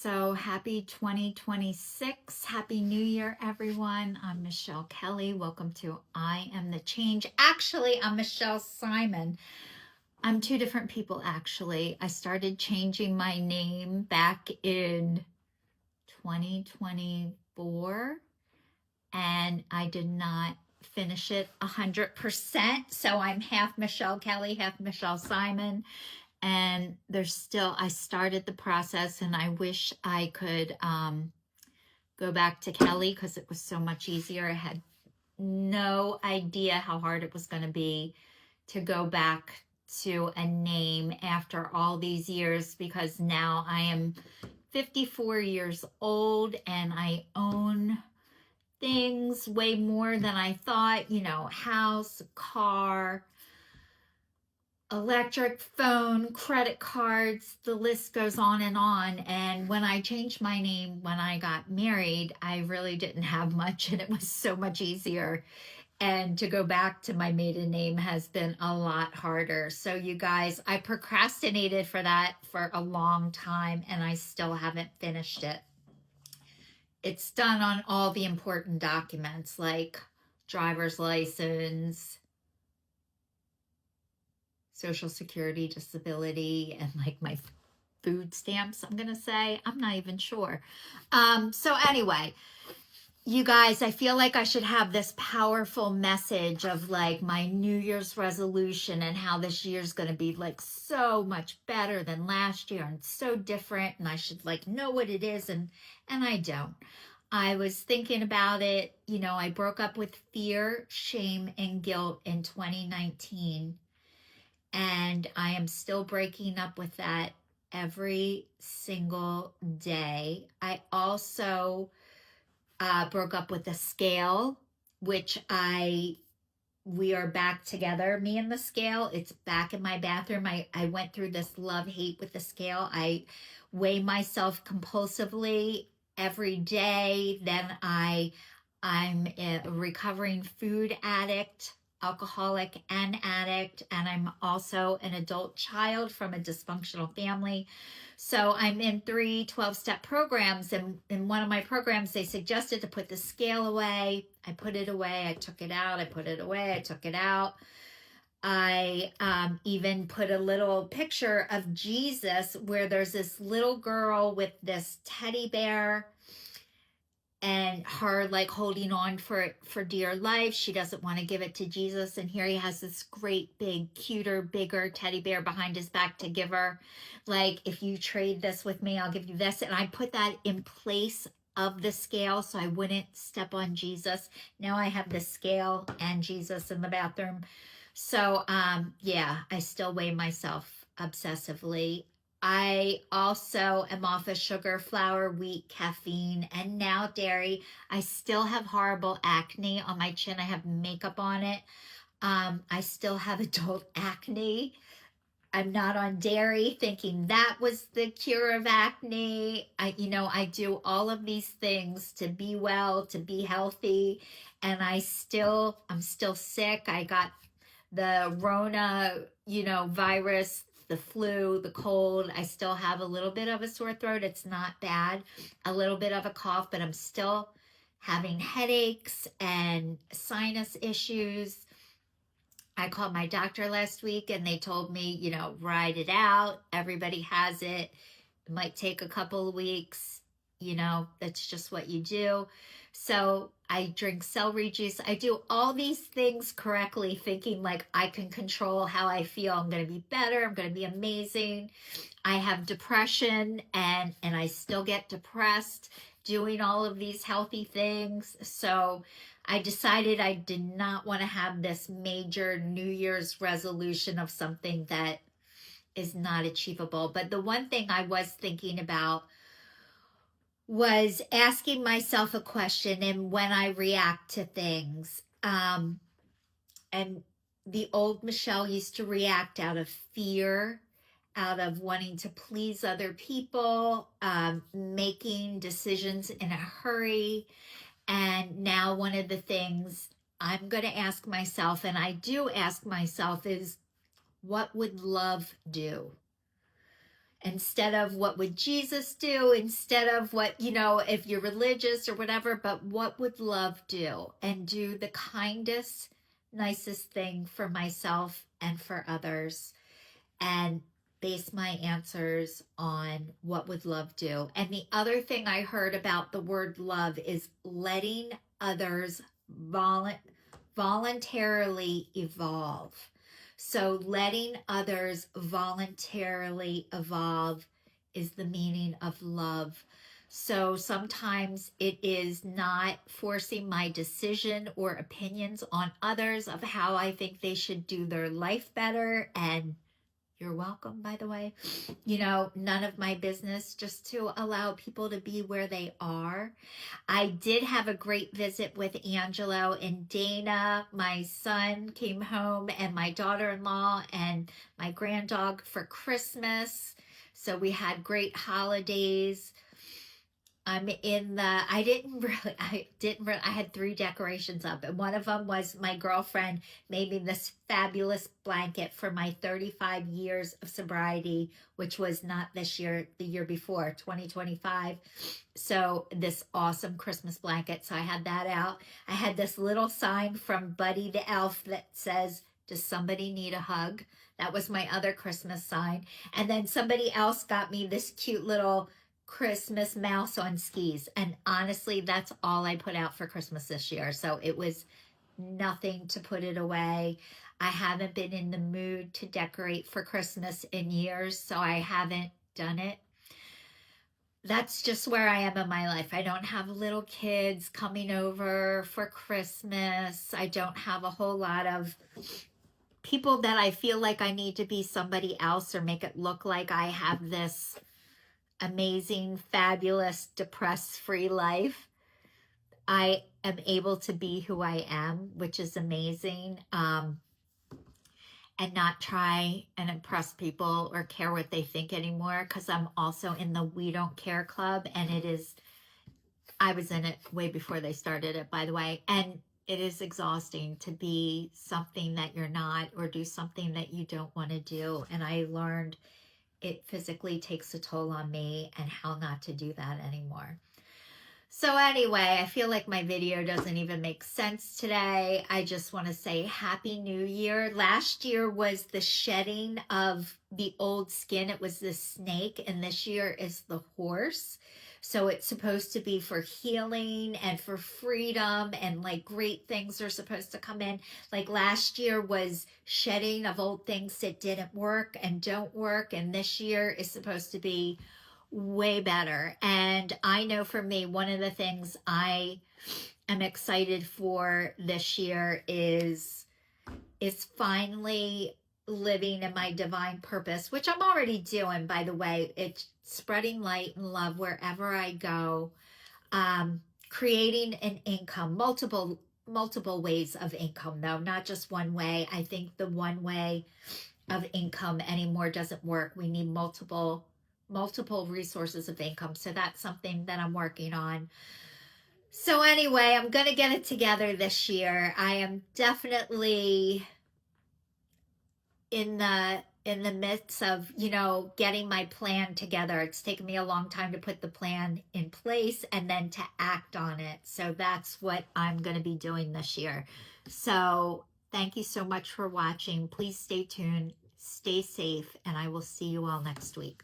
So happy 2026. Happy New Year, everyone. I'm Michelle Kelly. Welcome to I Am the Change. Actually, I'm Michelle Simon. I'm two different people, actually. I started changing my name back in 2024, and I did not finish it 100%. So I'm half Michelle Kelly, half Michelle Simon. And I started the process, and I wish I could go back to Kelly because it was so much easier. I had no idea how hard it was going to be to go back to a name after all these years, because now I am 54 years old and I own things way more than I thought, house, car, electric, phone, credit cards, the list goes on and on. And when I changed my name when I got married, I really didn't have much, and it was so much easier. And to go back to my maiden name has been a lot harder. So you guys, I procrastinated for that for a long time, and I still haven't finished it. It's done on all the important documents like driver's license, Social Security, disability, and like my food stamps, I'm gonna say. I'm not even sure. So anyway, you guys, I feel like I should have this powerful message of like my New Year's resolution and how this year's gonna be like so much better than last year and so different, and I should like know what it is, and I don't. I was thinking about it. I broke up with fear, shame, and guilt in 2019. And I am still breaking up with that every single day. I also broke up with the scale, which we are back together, me and the scale. It's back in my bathroom. I went through this love-hate with the scale. I weigh myself compulsively every day. Then I'm a recovering food addict, alcoholic, and addict, and I'm also an adult child from a dysfunctional family. So I'm in 3 12-step programs, and in one of my programs, they suggested to put the scale away. I put it away. I took it out. I put it away. I took it out. I even put a little picture of Jesus where there's this little girl with this teddy bear and her like holding on for dear life. She doesn't want to give it to Jesus, and here he has this great big, cuter, bigger teddy bear behind his back to give her, like, if you trade this with me, I'll give you this. And I put that in place of the scale so I wouldn't step on Jesus. Now I have the scale and Jesus in the bathroom. So yeah, I still weigh myself obsessively. I also am off of sugar, flour, wheat, caffeine, and now dairy. I still have horrible acne on my chin. I have makeup on it. I still have adult acne. I'm not on dairy, thinking that was the cure of acne. I do all of these things to be well, to be healthy, and I'm still sick. I got the Rona, virus, the flu, the cold. I still have a little bit of a sore throat. It's not bad. A little bit of a cough, but I'm still having headaches and sinus issues. I called my doctor last week and they told me, ride it out. Everybody has it. It might take a couple of weeks. That's just what you do. So I drink celery juice. I do all these things correctly, thinking like I can control how I feel. I'm going to be better. I'm going to be amazing. I have depression and I still get depressed doing all of these healthy things. So I decided I did not want to have this major New Year's resolution of something that is not achievable. But the one thing I was thinking about was asking myself a question and when I react to things. And the old Michelle used to react out of fear, out of wanting to please other people, making decisions in a hurry. And now one of the things I'm going to ask myself, and I do ask myself, is what would love do? instead of what would Jesus do, instead of what, if you're religious or whatever, but what would love do? And do the kindest, nicest thing for myself and for others, and base my answers on what would love do. And the other thing I heard about the word love is letting others voluntarily evolve. So letting others voluntarily evolve is the meaning of love. So sometimes it is not forcing my decision or opinions on others of how I think they should do their life better. And you're welcome, by the way. None of my business, just to allow people to be where they are. I did have a great visit with Angelo and Dana. My son came home and my daughter-in-law and my granddog for Christmas. So we had great holidays. I had 3 decorations up, and one of them was my girlfriend made me this fabulous blanket for my 35 years of sobriety, which was not this year, the year before, 2025. So this awesome Christmas blanket. So I had that out. I had this little sign from Buddy the Elf that says, "Does somebody need a hug?" That was my other Christmas sign. And then somebody else got me this cute little Christmas mouse on skis. And honestly, that's all I put out for Christmas this year. So it was nothing to put it away. I haven't been in the mood to decorate for Christmas in years, so I haven't done it. That's just where I am in my life. I don't have little kids coming over for Christmas. I don't have a whole lot of people that I feel like I need to be somebody else or make it look like I have this amazing, fabulous, depress-free life. I am able to be who I am, which is amazing, and not try and impress people or care what they think anymore, because I'm also in the We Don't Care Club, and I was in it way before they started it, by the way, and it is exhausting to be something that you're not or do something that you don't want to do. And I learned it physically takes a toll on me and how not to do that anymore. So anyway, I feel like my video doesn't even make sense today. I just want to say Happy New Year. Last year was the shedding of the old skin. It was the snake, and this year is the horse. So it's supposed to be for healing and for freedom, and like great things are supposed to come in. Like last year was shedding of old things that didn't work and don't work. And this year is supposed to be way better. And I know for me, one of the things I am excited for this year is finally living in my divine purpose, which I'm already doing, by the way. It's spreading light and love wherever I go, creating an income, multiple ways of income, though, not just one way. I think the one way of income anymore doesn't work. We need multiple resources of income. So that's something that I'm working on. So anyway, I'm going to get it together this year. I am definitely in the midst of, getting my plan together. It's taken me a long time to put the plan in place and then to act on it. So that's what I'm going to be doing this year. So thank you so much for watching. Please stay tuned, stay safe, and I will see you all next week.